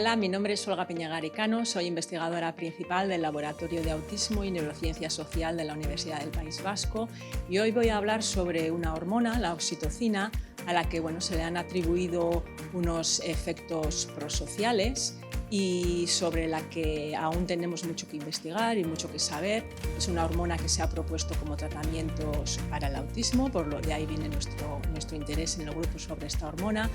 Hola, mi nombre es Olga Peña-Garicano, soy investigadora principal del Laboratorio de Autismo y Neurociencia Social de la Universidad del País Vasco y hoy voy a hablar sobre una hormona, la oxitocina, a la que se le han atribuido unos efectos prosociales y sobre la que aún tenemos mucho que investigar y mucho que saber. Es una hormona que se ha propuesto como tratamientos para el autismo, por lo de ahí viene nuestro interés en el grupo sobre esta hormona,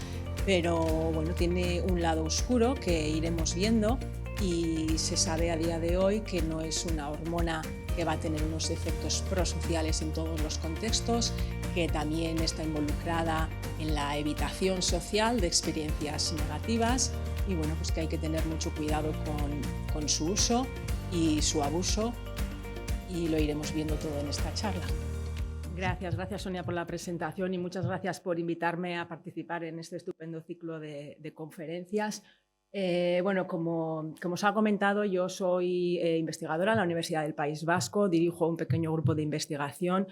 pero tiene un lado oscuro que iremos viendo y se sabe a día de hoy que no es una hormona que va a tener unos efectos prosociales en todos los contextos, que también está involucrada en la evitación social de experiencias negativas y pues que hay que tener mucho cuidado con su uso y su abuso, y lo iremos viendo todo en esta charla. Gracias Sonia por la presentación y muchas gracias por invitarme a participar en este estupendo ciclo de conferencias. Como os ha comentado, yo soy investigadora en la Universidad del País Vasco, dirijo un pequeño grupo de investigación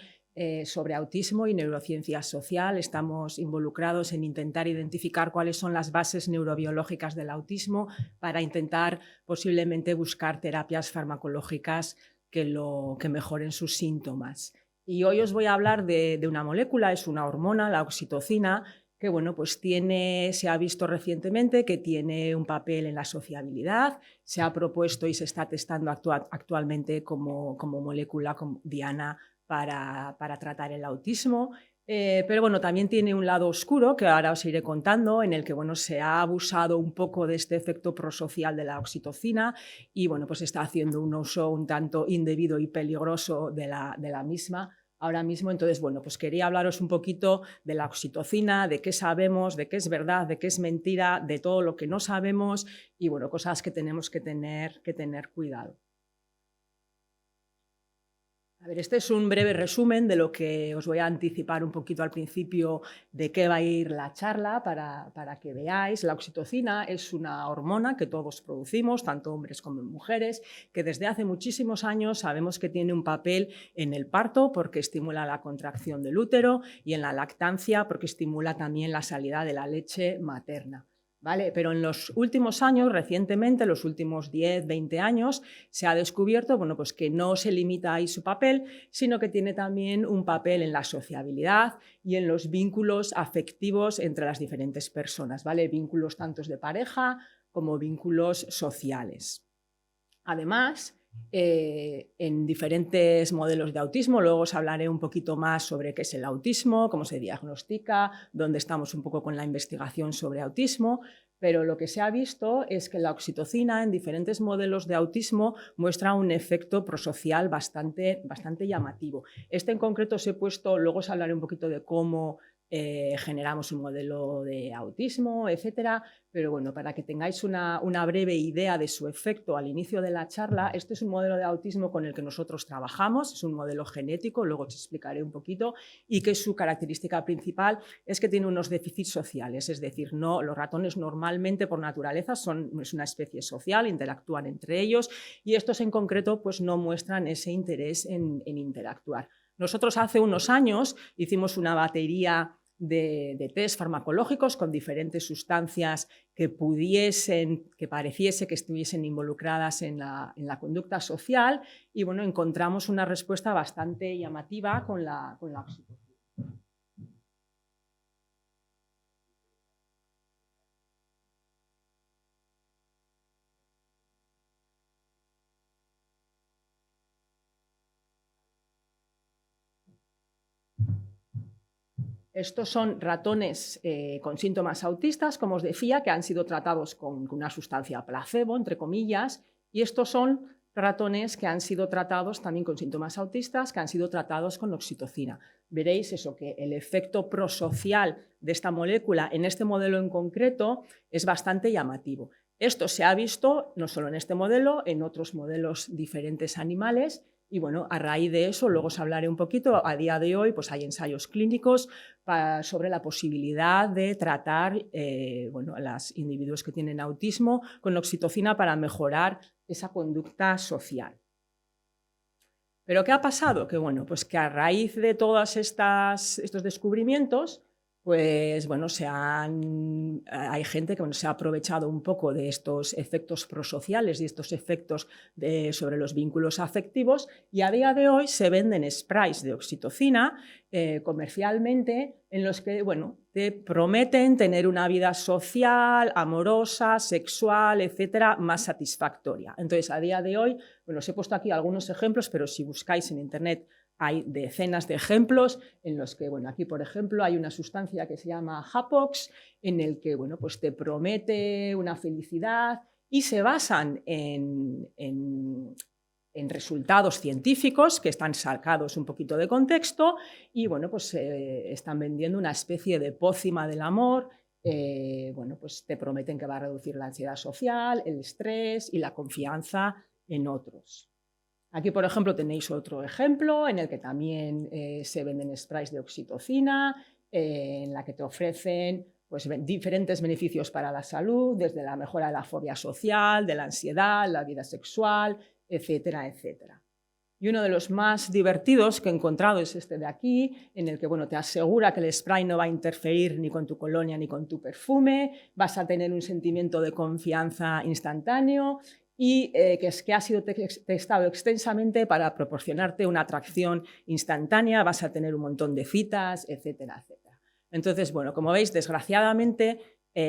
sobre autismo y neurociencia social. Estamos involucrados en intentar identificar cuáles son las bases neurobiológicas del autismo para intentar posiblemente buscar terapias farmacológicas que mejoren sus síntomas. Y hoy os voy a hablar de una molécula, es una hormona, la oxitocina, que se ha visto recientemente que tiene un papel en la sociabilidad, se ha propuesto y se está testando actualmente como molécula diana para tratar el autismo, pero también tiene un lado oscuro que ahora os iré contando, en el que se ha abusado un poco de este efecto prosocial de la oxitocina y está haciendo un uso un tanto indebido y peligroso de la misma ahora mismo. Entonces, quería hablaros un poquito de la oxitocina, de qué sabemos, de qué es verdad, de qué es mentira, de todo lo que no sabemos y cosas que tenemos que tener cuidado. Este es un breve resumen de lo que os voy a anticipar un poquito al principio de qué va a ir la charla para que veáis. La oxitocina es una hormona que todos producimos, tanto hombres como mujeres, que desde hace muchísimos años sabemos que tiene un papel en el parto porque estimula la contracción del útero y en la lactancia porque estimula también la salida de la leche materna. ¿Vale? Pero en los últimos años, recientemente, los últimos 10, 20 años, se ha descubierto que no se limita ahí su papel, sino que tiene también un papel en la sociabilidad y en los vínculos afectivos entre las diferentes personas, ¿vale? Vínculos tanto de pareja como vínculos sociales. Además, en diferentes modelos de autismo, luego os hablaré un poquito más sobre qué es el autismo, cómo se diagnostica, dónde estamos un poco con la investigación sobre autismo, pero lo que se ha visto es que la oxitocina en diferentes modelos de autismo muestra un efecto prosocial bastante llamativo. Este en concreto os he puesto, luego os hablaré un poquito de cómo generamos un modelo de autismo, etcétera, pero para que tengáis una breve idea de su efecto al inicio de la charla, este es un modelo de autismo con el que nosotros trabajamos, es un modelo genético, luego os explicaré un poquito, y que su característica principal es que tiene unos déficits sociales, es decir, los ratones normalmente por naturaleza es una especie social, interactúan entre ellos, y estos en concreto no muestran ese interés en interactuar. Nosotros hace unos años hicimos una batería de test farmacológicos con diferentes sustancias que pareciese que estuviesen involucradas en la conducta social y encontramos una respuesta bastante llamativa con la oxitocina. Estos son ratones con síntomas autistas, como os decía, que han sido tratados con una sustancia placebo, entre comillas, y estos son ratones que han sido tratados también con síntomas autistas, que han sido tratados con oxitocina. Veréis que el efecto prosocial de esta molécula en este modelo en concreto es bastante llamativo. Esto se ha visto no solo en este modelo, en otros modelos diferentes animales. Y a raíz de eso, luego os hablaré un poquito, a día de hoy hay ensayos clínicos sobre la posibilidad de tratar a los individuos que tienen autismo con oxitocina para mejorar esa conducta social. ¿Pero qué ha pasado? Que a raíz de todos estos descubrimientos, pues bueno, hay gente que se ha aprovechado un poco de estos efectos prosociales y estos efectos sobre los vínculos afectivos, y a día de hoy se venden sprays de oxitocina comercialmente en los que te prometen tener una vida social, amorosa, sexual, etcétera, más satisfactoria. Entonces, a día de hoy, os he puesto aquí algunos ejemplos, pero si buscáis en internet hay decenas de ejemplos en los que, aquí por ejemplo hay una sustancia que se llama Hapox, en el que pues te promete una felicidad y se basan en resultados científicos que están sacados un poquito de contexto y pues están vendiendo una especie de pócima del amor. Pues te prometen que va a reducir la ansiedad social, el estrés y la confianza en otros. Aquí, por ejemplo, tenéis otro ejemplo en el que también se venden sprays de oxitocina, en la que te ofrecen diferentes beneficios para la salud, desde la mejora de la fobia social, de la ansiedad, la vida sexual, etcétera, etcétera. Y uno de los más divertidos que he encontrado es este de aquí, en el que te asegura que el spray no va a interferir ni con tu colonia ni con tu perfume, vas a tener un sentimiento de confianza instantáneo y que ha sido testado extensamente para proporcionarte una atracción instantánea, vas a tener un montón de citas, etcétera, etcétera. Entonces, como veis, desgraciadamente,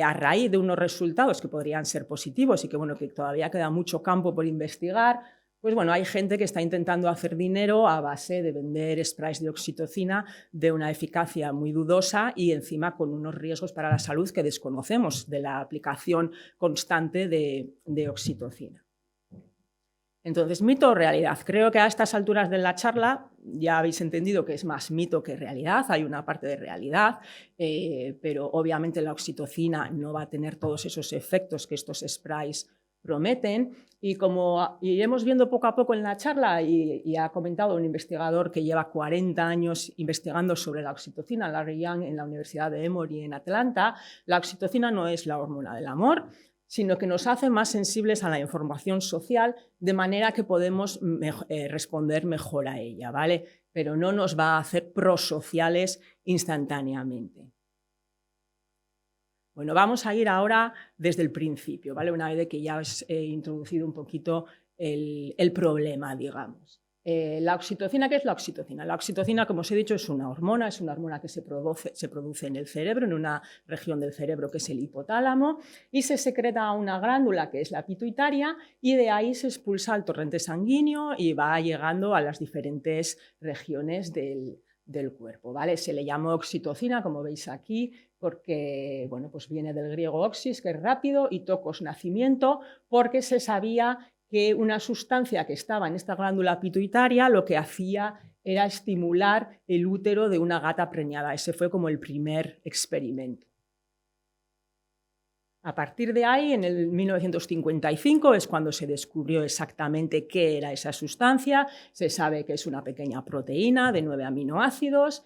a raíz de unos resultados que podrían ser positivos y que todavía queda mucho campo por investigar, hay gente que está intentando hacer dinero a base de vender sprays de oxitocina de una eficacia muy dudosa y encima con unos riesgos para la salud que desconocemos de la aplicación constante de oxitocina. Entonces, ¿mito o realidad? Creo que a estas alturas de la charla ya habéis entendido que es más mito que realidad, hay una parte de realidad, pero obviamente la oxitocina no va a tener todos esos efectos que estos sprays prometen, y como iremos viendo poco a poco en la charla, y ha comentado un investigador que lleva 40 años investigando sobre la oxitocina, Larry Young, en la Universidad de Emory en Atlanta, la oxitocina no es la hormona del amor, sino que nos hace más sensibles a la información social, de manera que podemos responder mejor a ella, ¿vale? Pero no nos va a hacer prosociales instantáneamente. Bueno, vamos a ir ahora desde el principio, ¿vale? Una vez que ya os he introducido un poquito el problema, digamos. La oxitocina, ¿qué es la oxitocina? La oxitocina, como os he dicho, es una hormona que se produce en el cerebro, en una región del cerebro que es el hipotálamo, y se secreta a una glándula que es la pituitaria, y de ahí se expulsa al torrente sanguíneo y va llegando a las diferentes regiones del cuerpo, ¿vale? Se le llamó oxitocina, como veis aquí, porque viene del griego oxis, que es rápido, y tocos, nacimiento, porque se sabía que una sustancia que estaba en esta glándula pituitaria lo que hacía era estimular el útero de una gata preñada. Ese fue como el primer experimento. A partir de ahí, en el 1955, es cuando se descubrió exactamente qué era esa sustancia. Se sabe que es una pequeña proteína de 9 aminoácidos,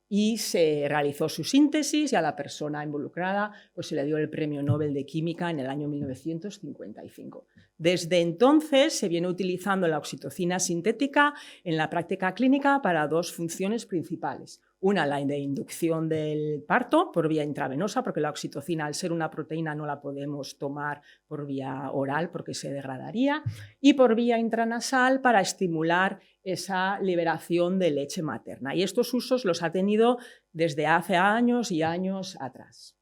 y se realizó su síntesis, y a la persona involucrada se le dio el Premio Nobel de Química en el año 1955. Desde entonces se viene utilizando la oxitocina sintética en la práctica clínica para dos funciones principales. Una, la de inducción del parto por vía intravenosa, porque la oxitocina, al ser una proteína, no la podemos tomar por vía oral porque se degradaría, y por vía intranasal para estimular esa liberación de leche materna. Y estos usos los ha tenido desde hace años y años atrás.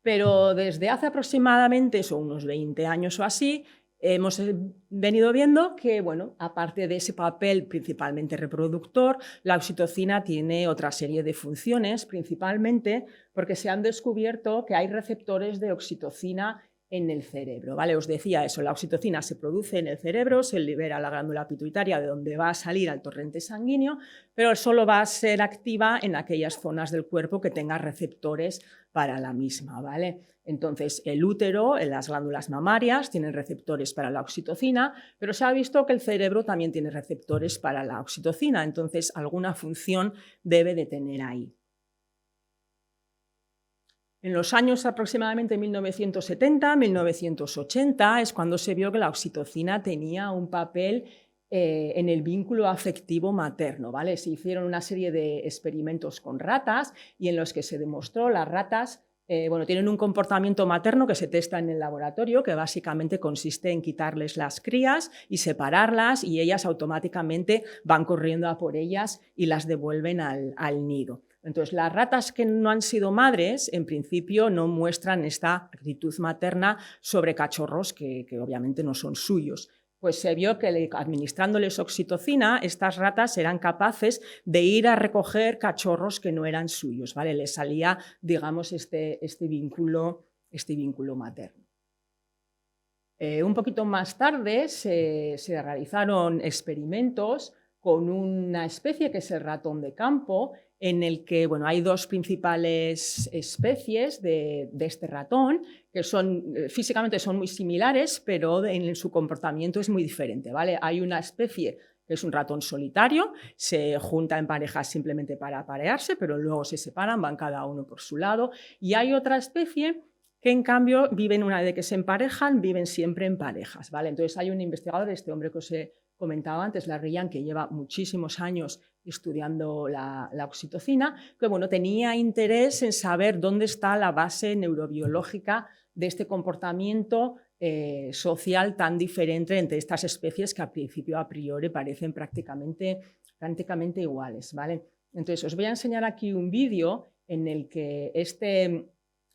Pero desde hace aproximadamente unos 20 años o así, hemos venido viendo que, aparte de ese papel principalmente reproductor, la oxitocina tiene otra serie de funciones, principalmente porque se han descubierto que hay receptores de oxitocina en el cerebro, ¿vale? Os decía eso, la oxitocina se produce en el cerebro, se libera a la glándula pituitaria, de donde va a salir al torrente sanguíneo, pero solo va a ser activa en aquellas zonas del cuerpo que tengan receptores para la misma, ¿vale? Entonces, el útero, las glándulas mamarias tienen receptores para la oxitocina, pero se ha visto que el cerebro también tiene receptores para la oxitocina, entonces alguna función debe de tener ahí. En los años aproximadamente 1970, 1980, es cuando se vio que la oxitocina tenía un papel en el vínculo afectivo materno, ¿vale? Se hicieron una serie de experimentos con ratas y en los que se demostró las ratas tienen un comportamiento materno que se testa en el laboratorio, que básicamente consiste en quitarles las crías y separarlas, y ellas automáticamente van corriendo a por ellas y las devuelven al nido. Entonces, las ratas que no han sido madres, en principio, no muestran esta actitud materna sobre cachorros que obviamente no son suyos. Pues se vio que administrándoles oxitocina, estas ratas eran capaces de ir a recoger cachorros que no eran suyos, ¿vale? Les salía, digamos, este vínculo materno. Un poquito más tarde se realizaron experimentos con una especie que es el ratón de campo, en el que hay dos principales especies de este ratón, que físicamente son muy similares, pero en su comportamiento es muy diferente, ¿vale? Hay una especie que es un ratón solitario, se junta en parejas simplemente para aparearse, pero luego se separan, van cada uno por su lado, y hay otra especie que en cambio viven, una vez que se emparejan, viven siempre en parejas, ¿vale? Entonces hay un investigador, este hombre que os he comentado antes, Larry Young, que lleva muchísimos años estudiando la oxitocina, que tenía interés en saber dónde está la base neurobiológica de este comportamiento social tan diferente entre estas especies que a priori parecen prácticamente iguales, ¿vale? Entonces os voy a enseñar aquí un vídeo en el que este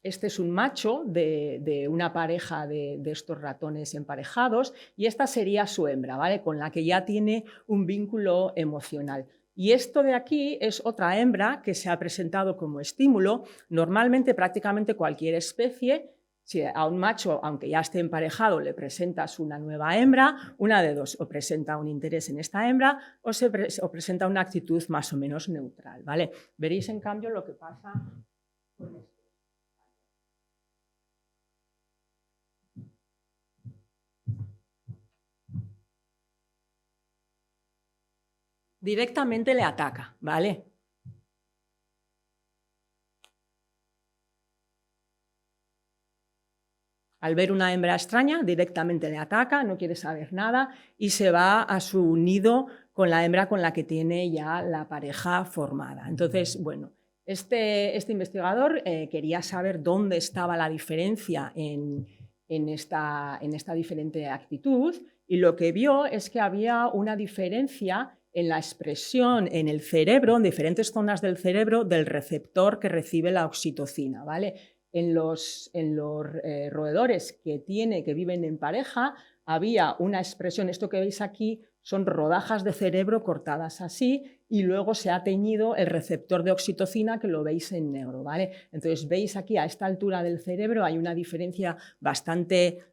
es un macho de una pareja de estos ratones emparejados y esta sería su hembra, ¿vale? Con la que ya tiene un vínculo emocional. Y esto de aquí es otra hembra que se ha presentado como estímulo. Normalmente prácticamente cualquier especie, si a un macho, aunque ya esté emparejado, le presentas una nueva hembra, una de dos, o presenta un interés en esta hembra o presenta una actitud más o menos neutral, ¿vale? Veréis en cambio lo que pasa con esto. Directamente le ataca, ¿vale? Al ver una hembra extraña, directamente le ataca, no quiere saber nada y se va a su nido con la hembra con la que tiene ya la pareja formada. Entonces, este investigador quería saber dónde estaba la diferencia en esta diferente actitud y lo que vio es que había una diferencia en la expresión en el cerebro, en diferentes zonas del cerebro, del receptor que recibe la oxitocina, ¿vale? En los roedores que viven en pareja había una expresión, esto que veis aquí son rodajas de cerebro cortadas así y luego se ha teñido el receptor de oxitocina que lo veis en negro, ¿vale? Entonces veis aquí a esta altura del cerebro hay una diferencia bastante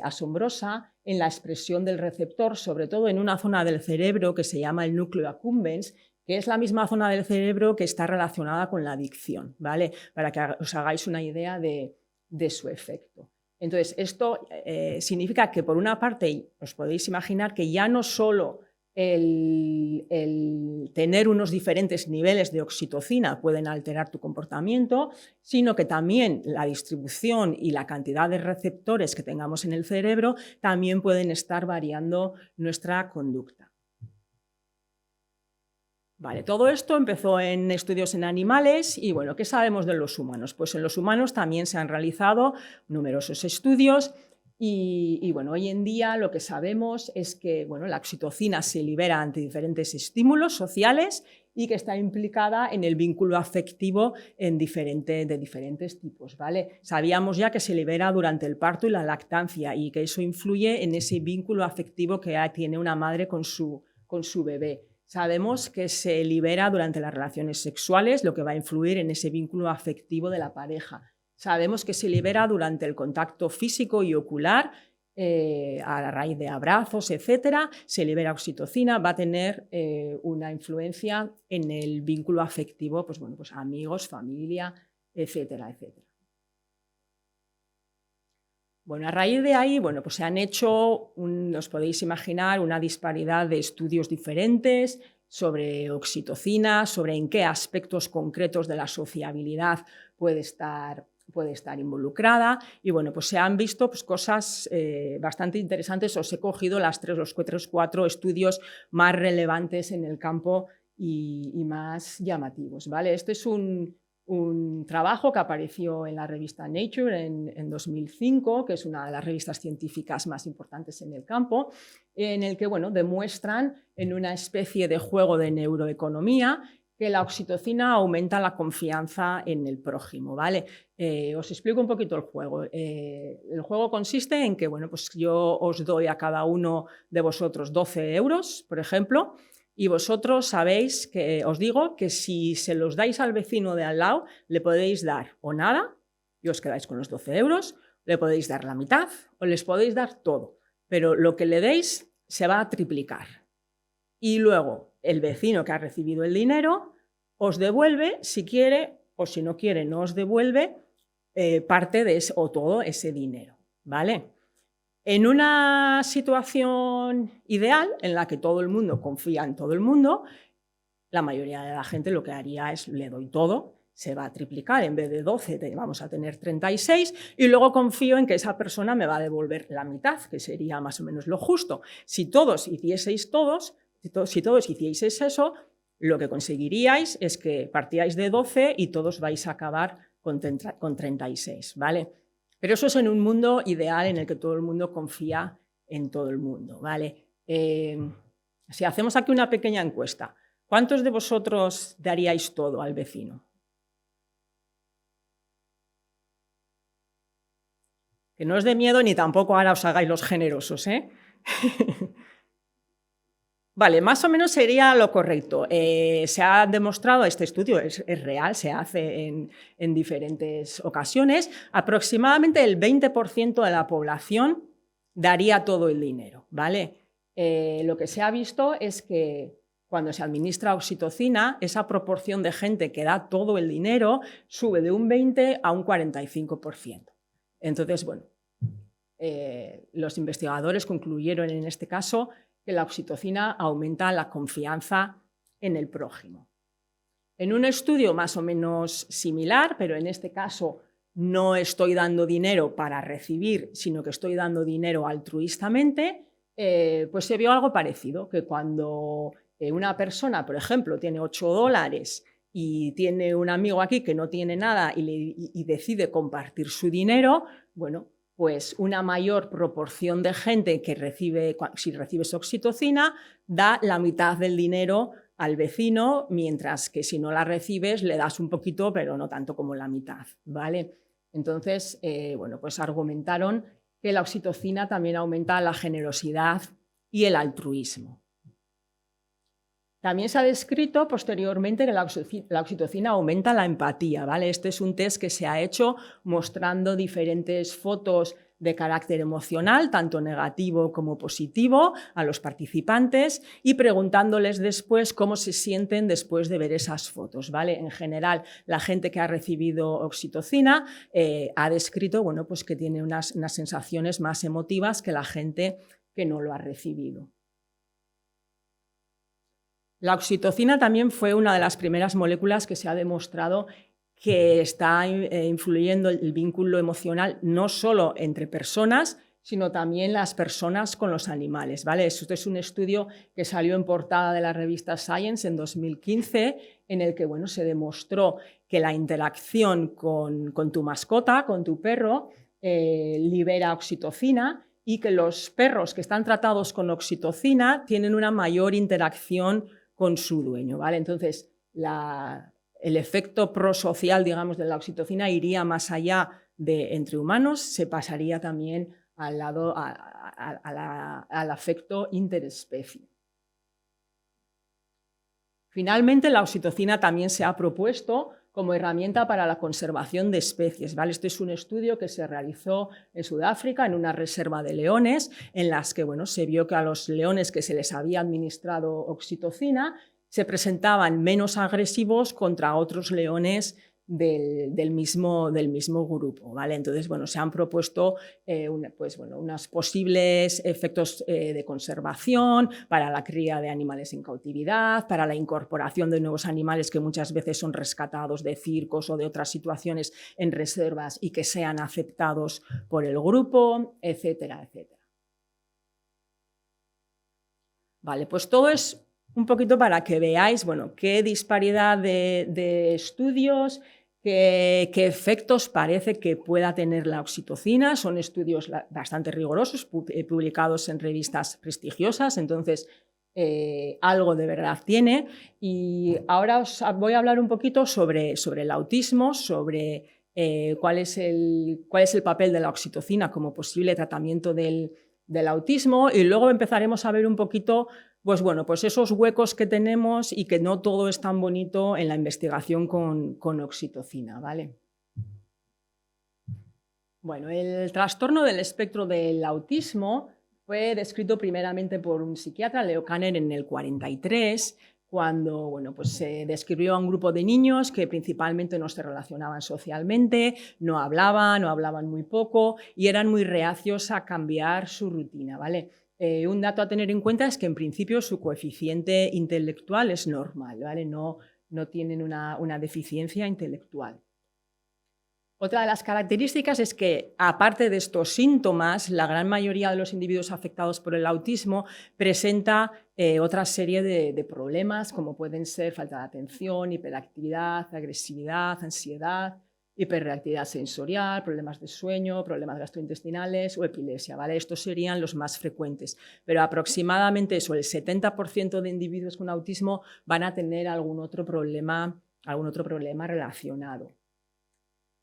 asombrosa en la expresión del receptor, sobre todo en una zona del cerebro que se llama el núcleo accumbens, que es la misma zona del cerebro que está relacionada con la adicción, ¿vale? Para que os hagáis una idea de su efecto. Entonces, esto significa que, por una parte, os podéis imaginar que ya no solo el tener unos diferentes niveles de oxitocina pueden alterar tu comportamiento, sino que también la distribución y la cantidad de receptores que tengamos en el cerebro también pueden estar variando nuestra conducta. Vale, todo esto empezó en estudios en animales y, ¿qué sabemos de los humanos? Pues en los humanos también se han realizado numerosos estudios y hoy en día lo que sabemos es que la oxitocina se libera ante diferentes estímulos sociales y que está implicada en el vínculo afectivo de diferentes tipos, ¿vale? Sabíamos ya que se libera durante el parto y la lactancia y que eso influye en ese vínculo afectivo que tiene una madre con su bebé. Sabemos que se libera durante las relaciones sexuales, lo que va a influir en ese vínculo afectivo de la pareja. Sabemos que se libera durante el contacto físico y ocular, a raíz de abrazos, etc. Se libera oxitocina, va a tener una influencia en el vínculo afectivo, pues amigos, familia, etcétera, etcétera. A raíz de ahí, pues se han hecho, os podéis imaginar, una disparidad de estudios diferentes sobre oxitocina, sobre en qué aspectos concretos de la sociabilidad puede estar puede estar involucrada y bueno, pues se han visto pues, cosas bastante interesantes. Os he cogido los 4 estudios más relevantes en el campo y más llamativos, ¿vale? Este es un trabajo que apareció en la revista Nature en 2005, que es una de las revistas científicas más importantes en el campo, en el que bueno, demuestran en una especie de juego de neuroeconomía que la oxitocina aumenta la confianza en el prójimo, ¿vale? Os explico un poquito el juego. El juego consiste en que bueno, pues yo os doy a cada uno de vosotros 12 euros, por ejemplo, y vosotros sabéis que os digo que si se los dais al vecino de al lado, le podéis dar o nada, y os quedáis con los 12 euros, le podéis dar la mitad o les podéis dar todo, pero lo que le deis se va a triplicar. Y luego el vecino que ha recibido el dinero os devuelve, si quiere, o si no quiere, no os devuelve parte de ese, o todo ese dinero, ¿vale? En una situación ideal en la que todo el mundo confía en todo el mundo, la mayoría de la gente lo que haría es le doy todo, se va a triplicar, en vez de 12 vamos a tener 36 y luego confío en que esa persona me va a devolver la mitad, que sería más o menos lo justo. Si todos hicieseis eso, lo que conseguiríais es que partíais de 12 y todos vais a acabar con 36, ¿vale? Pero eso es en un mundo ideal en el que todo el mundo confía en todo el mundo, ¿vale? Si hacemos aquí una pequeña encuesta, ¿cuántos de vosotros daríais todo al vecino? Que no os dé miedo ni tampoco ahora os hagáis los generosos, ¿eh? Vale, más o menos sería lo correcto. Se ha demostrado, este estudio es real, se hace en diferentes ocasiones, aproximadamente el 20% de la población daría todo el dinero, ¿vale? Lo que se ha visto es que cuando se administra oxitocina, esa proporción de gente que da todo el dinero sube de un 20 a un 45%. Entonces, bueno, los investigadores concluyeron en este caso que la oxitocina aumenta la confianza en el prójimo. En un estudio más o menos similar, pero en este caso no estoy dando dinero para recibir, sino que estoy dando dinero altruistamente, pues se vio algo parecido, que cuando una persona, por ejemplo, tiene $8 y tiene un amigo aquí que no tiene nada y decide compartir su dinero, bueno, pues una mayor proporción de gente que recibe, si recibes oxitocina, da la mitad del dinero al vecino, mientras que si no la recibes le das un poquito, pero no tanto como la mitad, ¿vale? Entonces, bueno, pues argumentaron que la oxitocina también aumenta la generosidad y el altruismo. También se ha descrito posteriormente que la oxitocina aumenta la empatía, ¿vale? Este es un test que se ha hecho mostrando diferentes fotos de carácter emocional, tanto negativo como positivo, a los participantes y preguntándoles después cómo se sienten después de ver esas fotos, ¿vale? En general, la gente que ha recibido oxitocina ha descrito, bueno, pues que tiene unas sensaciones más emotivas que la gente que no lo ha recibido. La oxitocina también fue una de las primeras moléculas que se ha demostrado que está influyendo el vínculo emocional no solo entre personas, sino también las personas con los animales, ¿vale? Esto es un estudio que salió en portada de la revista Science en 2015, en el que bueno, se demostró que la interacción con tu mascota, con tu perro, libera oxitocina y que los perros que están tratados con oxitocina tienen una mayor interacción con su dueño, ¿vale? Entonces, el efecto prosocial, digamos, de la oxitocina iría más allá de entre humanos, se pasaría también al lado, al afecto interespecie. Finalmente, la oxitocina también se ha propuesto como herramienta para la conservación de especies, ¿vale? Este es un estudio que se realizó en Sudáfrica, en una reserva de leones, en las que bueno, se vio que a los leones que se les había administrado oxitocina se presentaban menos agresivos contra otros leones del mismo grupo, ¿vale? Entonces, bueno, se han propuesto unos posibles efectos de conservación para la cría de animales en cautividad, para la incorporación de nuevos animales que muchas veces son rescatados de circos o de otras situaciones en reservas y que sean aceptados por el grupo, etcétera, etcétera. Vale, pues todo es un poquito para que veáis, bueno, qué disparidad de estudios, qué efectos parece que pueda tener la oxitocina. Son estudios bastante rigurosos, publicados en revistas prestigiosas, entonces algo de verdad tiene. Y ahora os voy a hablar un poquito sobre el autismo, sobre cuál es el papel de la oxitocina como posible tratamiento del autismo, y luego empezaremos a ver un poquito pues esos huecos que tenemos y que no todo es tan bonito en la investigación con oxitocina, ¿vale? Bueno, el trastorno del espectro del autismo fue descrito primeramente por un psiquiatra, Leo Kanner, en el 43, cuando se describió a un grupo de niños que principalmente no se relacionaban socialmente, no hablaban muy poco y eran muy reacios a cambiar su rutina, ¿vale? Un dato a tener en cuenta es que en principio su coeficiente intelectual es normal, ¿vale? No tienen una deficiencia intelectual. Otra de las características es que, aparte de estos síntomas, la gran mayoría de los individuos afectados por el autismo presenta otra serie de problemas, como pueden ser falta de atención, hiperactividad, agresividad, ansiedad, hiperreactividad sensorial, problemas de sueño, problemas gastrointestinales o epilepsia, ¿vale? Estos serían los más frecuentes, pero aproximadamente el 70% de individuos con autismo van a tener algún otro problema relacionado.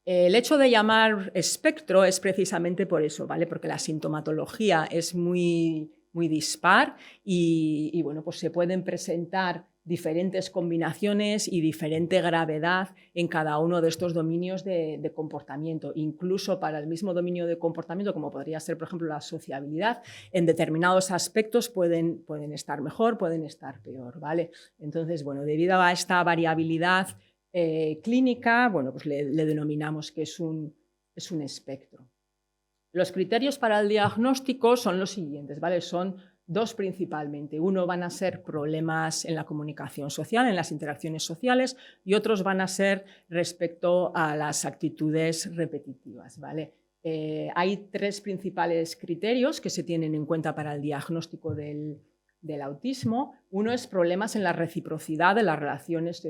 El hecho de llamar espectro es precisamente por eso, ¿vale? Porque la sintomatología es muy dispar y pues se pueden presentar diferentes combinaciones y diferente gravedad en cada uno de estos dominios de comportamiento. Incluso para el mismo dominio de comportamiento, como podría ser, por ejemplo, la sociabilidad, en determinados aspectos pueden estar mejor, pueden estar peor, ¿vale? Entonces, debido a esta variabilidad clínica, pues le denominamos que es un espectro. Los criterios para el diagnóstico son los siguientes, ¿vale? Son dos principalmente. Uno van a ser problemas en la comunicación social, en las interacciones sociales, y otros van a ser respecto a las actitudes repetitivas, ¿vale? Hay tres principales criterios que se tienen en cuenta para el diagnóstico del autismo. Uno es problemas en la reciprocidad de las relaciones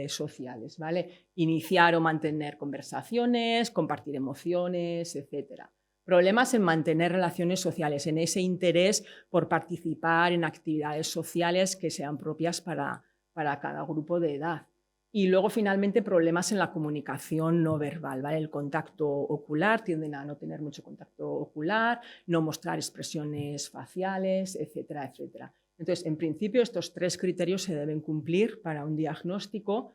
sociales, ¿vale? Iniciar o mantener conversaciones, compartir emociones, etc. Problemas en mantener relaciones sociales, en ese interés por participar en actividades sociales que sean propias para cada grupo de edad. Y luego, finalmente, problemas en la comunicación no verbal, ¿vale? El contacto ocular, tienden a no tener mucho contacto ocular, no mostrar expresiones faciales, etcétera, etcétera. Entonces, en principio, estos tres criterios se deben cumplir para un diagnóstico.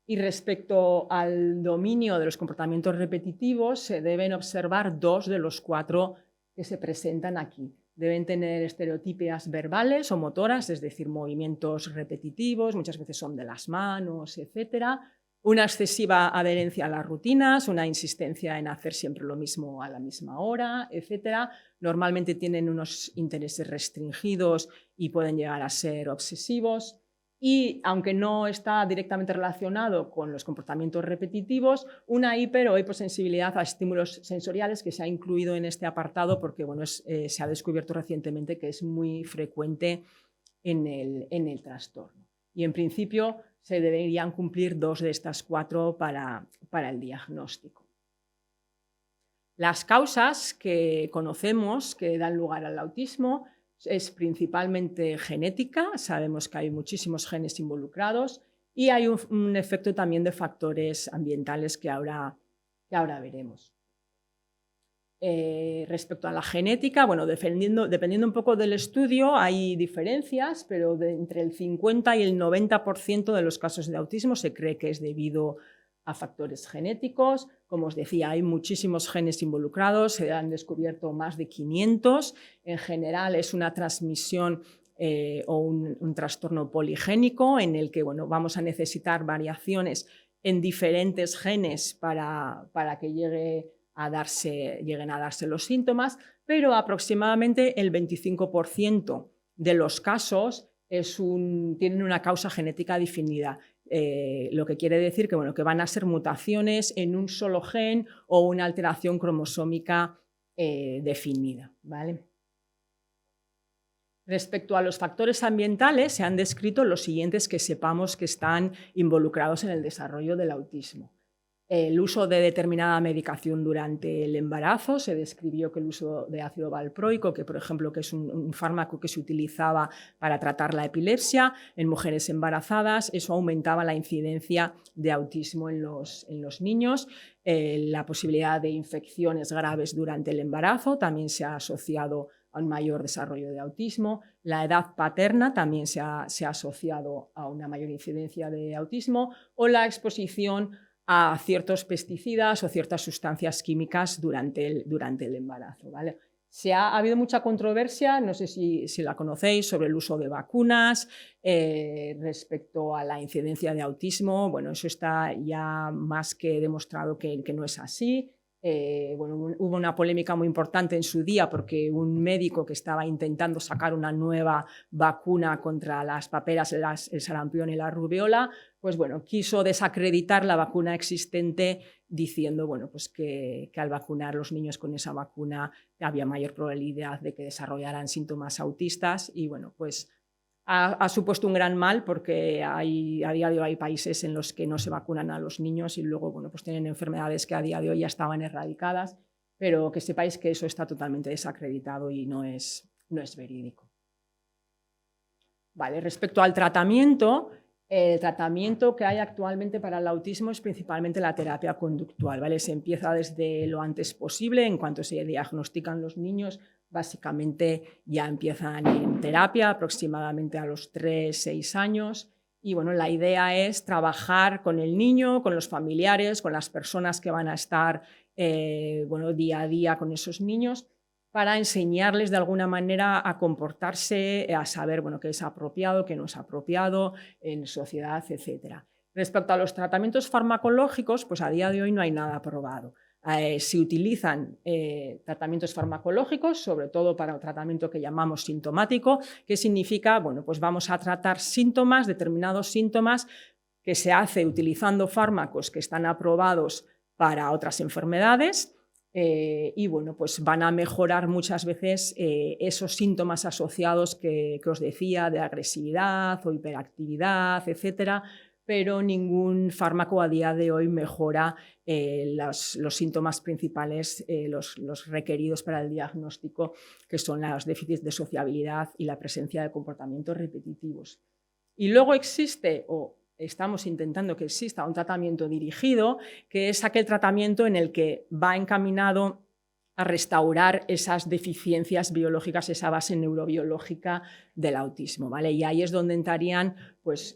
Y respecto al dominio de los comportamientos repetitivos, se deben observar dos de los cuatro que se presentan aquí. Deben tener estereotipias verbales o motoras, es decir, movimientos repetitivos, muchas veces son de las manos, etc. Una excesiva adherencia a las rutinas, una insistencia en hacer siempre lo mismo a la misma hora, etc. Normalmente tienen unos intereses restringidos y pueden llegar a ser obsesivos. Y, aunque no está directamente relacionado con los comportamientos repetitivos, una hiper o hiposensibilidad a estímulos sensoriales que se ha incluido en este apartado porque se ha descubierto recientemente que es muy frecuente en el trastorno. Y, en principio, se deberían cumplir dos de estas cuatro para el diagnóstico. Las causas que conocemos que dan lugar al autismo es principalmente genética, sabemos que hay muchísimos genes involucrados y hay un efecto también de factores ambientales que ahora veremos. Respecto a la genética, dependiendo un poco del estudio hay diferencias, pero entre el 50 y el 90% de los casos de autismo se cree que es debido a factores genéticos. Como os decía, hay muchísimos genes involucrados, se han descubierto más de 500. En general es una transmisión o un trastorno poligénico en el que vamos a necesitar variaciones en diferentes genes para que lleguen a darse los síntomas, pero aproximadamente el 25% de los casos tienen una causa genética definida. Lo que quiere decir que, que van a ser mutaciones en un solo gen o una alteración cromosómica definida, ¿vale? Respecto a los factores ambientales, se han descrito los siguientes que sepamos que están involucrados en el desarrollo del autismo. El uso de determinada medicación durante el embarazo, se describió que el uso de ácido valproico, que por ejemplo que es un fármaco que se utilizaba para tratar la epilepsia en mujeres embarazadas, eso aumentaba la incidencia de autismo en los niños. La posibilidad de infecciones graves durante el embarazo también se ha asociado a un mayor desarrollo de autismo. La edad paterna también se ha asociado a una mayor incidencia de autismo, o la exposición a ciertos pesticidas o ciertas sustancias químicas durante el embarazo, ¿vale? Ha habido mucha controversia, no sé si la conocéis, sobre el uso de vacunas respecto a la incidencia de autismo. Bueno, eso está ya más que demostrado que no es así. Hubo una polémica muy importante en su día porque un médico que estaba intentando sacar una nueva vacuna contra las paperas, el sarampión y la rubiola, pues quiso desacreditar la vacuna existente diciendo que al vacunar los niños con esa vacuna había mayor probabilidad de que desarrollaran síntomas autistas y ha supuesto un gran mal porque a día de hoy hay países en los que no se vacunan a los niños y luego tienen enfermedades que a día de hoy ya estaban erradicadas, pero que sepáis que eso está totalmente desacreditado y no es verídico. Vale, respecto al tratamiento, el tratamiento que hay actualmente para el autismo es principalmente la terapia conductual, ¿vale? Se empieza desde lo antes posible, en cuanto se diagnostican los niños, básicamente ya empiezan en terapia aproximadamente a los 3-6 años y la idea es trabajar con el niño, con los familiares, con las personas que van a estar día a día con esos niños para enseñarles de alguna manera a comportarse, a saber qué es apropiado, qué no es apropiado en sociedad, etc. Respecto a los tratamientos farmacológicos, pues a día de hoy no hay nada aprobado. Se utilizan tratamientos farmacológicos, sobre todo para el tratamiento que llamamos sintomático, que significa, pues vamos a tratar síntomas, determinados síntomas, que se hace utilizando fármacos que están aprobados para otras enfermedades y pues van a mejorar muchas veces esos síntomas asociados que os decía de agresividad o hiperactividad, etcétera, pero ningún fármaco a día de hoy mejora los síntomas principales, los requeridos para el diagnóstico, que son los déficits de sociabilidad y la presencia de comportamientos repetitivos. Y luego existe, o estamos intentando que exista, un tratamiento dirigido, que es aquel tratamiento en el que va encaminado a restaurar esas deficiencias biológicas, esa base neurobiológica del autismo, ¿vale? Y ahí es donde entrarían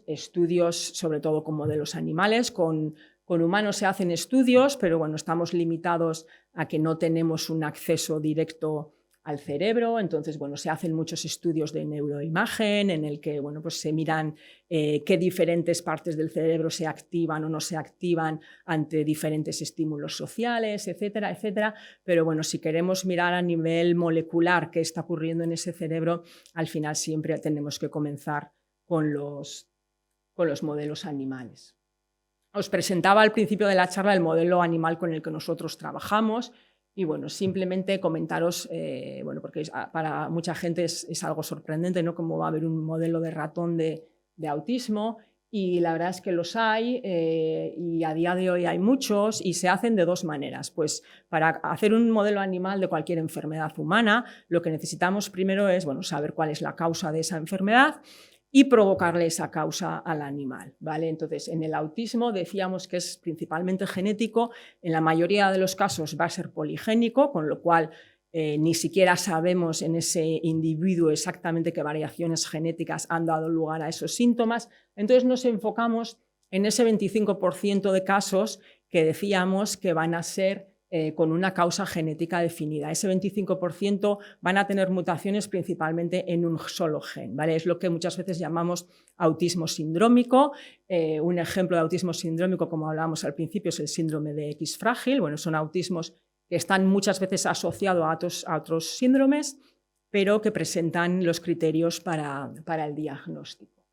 estudios, sobre todo con modelos animales. Con humanos se hacen estudios, pero estamos limitados a que no tenemos un acceso directo al cerebro, entonces se hacen muchos estudios de neuroimagen en el que se miran qué diferentes partes del cerebro se activan o no se activan ante diferentes estímulos sociales, etcétera, etcétera. Pero si queremos mirar a nivel molecular qué está ocurriendo en ese cerebro, al final siempre tenemos que comenzar con los modelos animales. Os presentaba al principio de la charla el modelo animal con el que nosotros trabajamos. Y simplemente comentaros, porque para mucha gente es algo sorprendente, ¿no? Cómo va a haber un modelo de ratón de autismo, y la verdad es que los hay, y a día de hoy hay muchos, y se hacen de dos maneras. Pues para hacer un modelo animal de cualquier enfermedad humana, lo que necesitamos primero es saber cuál es la causa de esa enfermedad y provocarle esa causa al animal, ¿vale? Entonces, en el autismo decíamos que es principalmente genético, en la mayoría de los casos va a ser poligénico, con lo cual ni siquiera sabemos en ese individuo exactamente qué variaciones genéticas han dado lugar a esos síntomas. Entonces nos enfocamos en ese 25% de casos que decíamos que van a ser con una causa genética definida. Ese 25% van a tener mutaciones principalmente en un solo gen, ¿vale? Es lo que muchas veces llamamos autismo sindrómico. Un ejemplo de autismo sindrómico, como hablábamos al principio, es el síndrome de X frágil. Bueno, son autismos que están muchas veces asociados a otros síndromes, pero que presentan los criterios para el diagnóstico.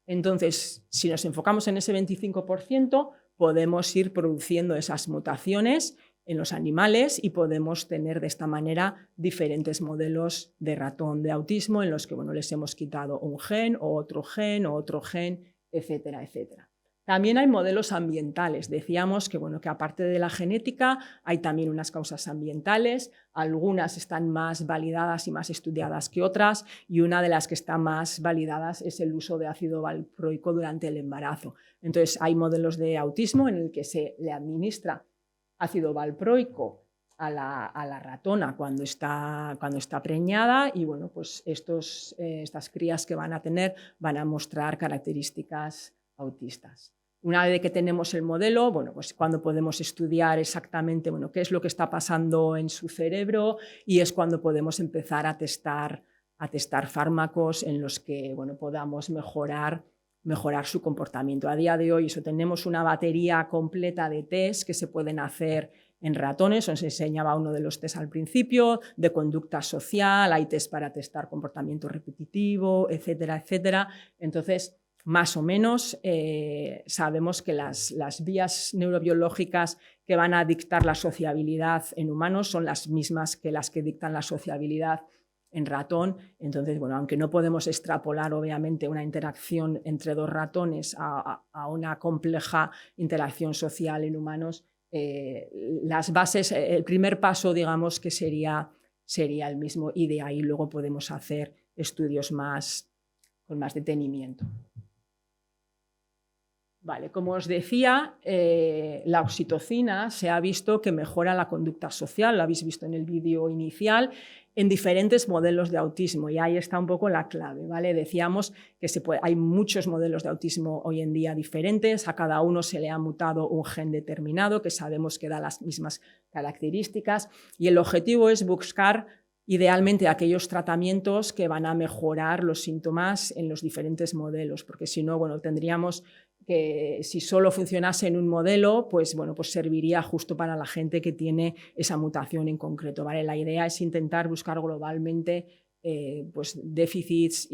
Entonces, si nos enfocamos en ese 25%, podemos ir produciendo esas mutaciones en los animales y podemos tener de esta manera diferentes modelos de ratón de autismo en los que les hemos quitado un gen o otro gen, etcétera, etcétera. También hay modelos ambientales. Decíamos que aparte de la genética hay también unas causas ambientales. Algunas están más validadas y más estudiadas que otras, y una de las que está más validadas es el uso de ácido valproico durante el embarazo. Entonces, hay modelos de autismo en el que se le administra ácido valproico a la ratona cuando está preñada y pues estas crías que van a tener van a mostrar características autistas. Una vez que tenemos el modelo, pues cuando podemos estudiar exactamente qué es lo que está pasando en su cerebro, y es cuando podemos empezar a testar fármacos en los que podamos mejorar su comportamiento. A día de hoy tenemos una batería completa de test que se pueden hacer en ratones. Os enseñaba uno de los test al principio, de conducta social, hay test para testar comportamiento repetitivo, etcétera, etcétera. Entonces, más o menos sabemos que las vías neurobiológicas que van a dictar la sociabilidad en humanos son las mismas que las que dictan la sociabilidad en ratón. Entonces, aunque no podemos extrapolar obviamente una interacción entre dos ratones a una compleja interacción social en humanos, las bases, el primer paso, digamos, que sería el mismo, y de ahí luego podemos hacer estudios con más detenimiento. Vale, como os decía, la oxitocina se ha visto que mejora la conducta social, lo habéis visto en el vídeo inicial, en diferentes modelos de autismo, y ahí está un poco la clave, ¿vale? Decíamos que hay muchos modelos de autismo hoy en día diferentes, a cada uno se le ha mutado un gen determinado que sabemos que da las mismas características, y el objetivo es buscar idealmente aquellos tratamientos que van a mejorar los síntomas en los diferentes modelos, porque si no, tendríamos que, si solo funcionase en un modelo, pues serviría justo para la gente que tiene esa mutación en concreto, ¿vale? La idea es intentar buscar globalmente déficits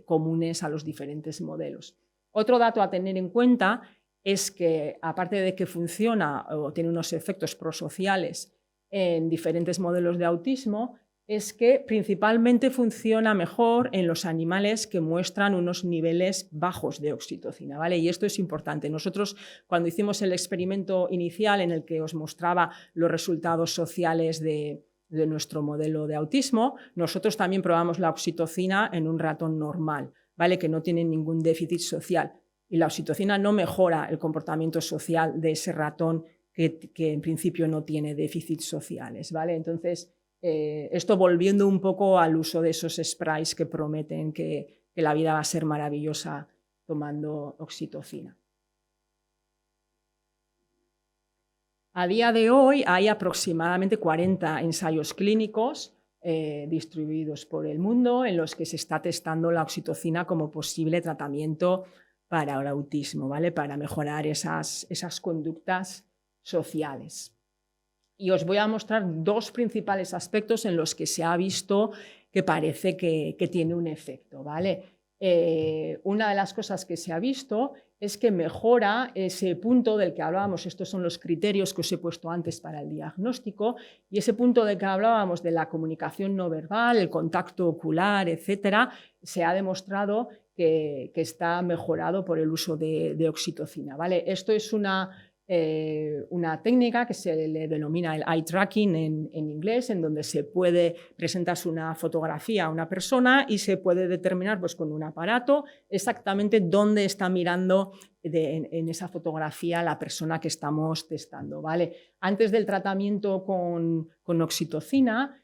comunes a los diferentes modelos. Otro dato a tener en cuenta es que, aparte de que funciona o tiene unos efectos prosociales en diferentes modelos de autismo, es que principalmente funciona mejor en los animales que muestran unos niveles bajos de oxitocina, ¿vale? Y esto es importante. Nosotros, cuando hicimos el experimento inicial en el que os mostraba los resultados sociales de nuestro modelo de autismo, nosotros también probamos la oxitocina en un ratón normal, ¿vale? Que no tiene ningún déficit social. Y la oxitocina no mejora el comportamiento social de ese ratón que en principio no tiene déficits sociales, ¿vale? Entonces, esto volviendo un poco al uso de esos sprays que prometen que la vida va a ser maravillosa tomando oxitocina. A día de hoy hay aproximadamente 40 ensayos clínicos distribuidos por el mundo en los que se está testando la oxitocina como posible tratamiento para el autismo, ¿vale? Para mejorar esas conductas sociales. Y os voy a mostrar dos principales aspectos en los que se ha visto que parece que tiene un efecto, ¿vale? Una de las cosas que se ha visto es que mejora ese punto del que hablábamos. Estos son los criterios que os he puesto antes para el diagnóstico, y ese punto del que hablábamos de la comunicación no verbal, el contacto ocular, etcétera, se ha demostrado que está mejorado por el uso de oxitocina, ¿vale? Esto es una técnica que se le denomina el eye tracking en inglés, en donde se puede presentar una fotografía a una persona y se puede determinar con un aparato exactamente dónde está mirando en esa fotografía la persona que estamos testando, ¿vale? Antes del tratamiento con oxitocina,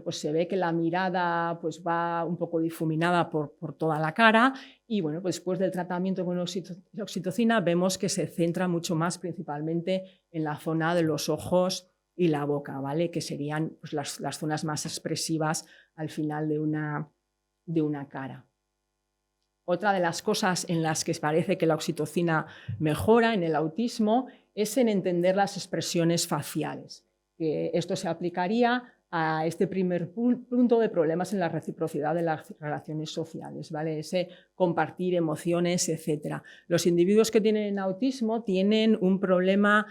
pues se ve que la mirada va un poco difuminada por toda la cara, y después del tratamiento con oxitocina vemos que se centra mucho más principalmente en la zona de los ojos y la boca, ¿vale? Que serían pues, las zonas más expresivas al final de una cara. Otra de las cosas en las que parece que la oxitocina mejora en el autismo es en entender las expresiones faciales. Esto se aplicaría a este primer punto de problemas en la reciprocidad de las relaciones sociales, ¿vale? Ese compartir emociones, etc. Los individuos que tienen autismo tienen un problema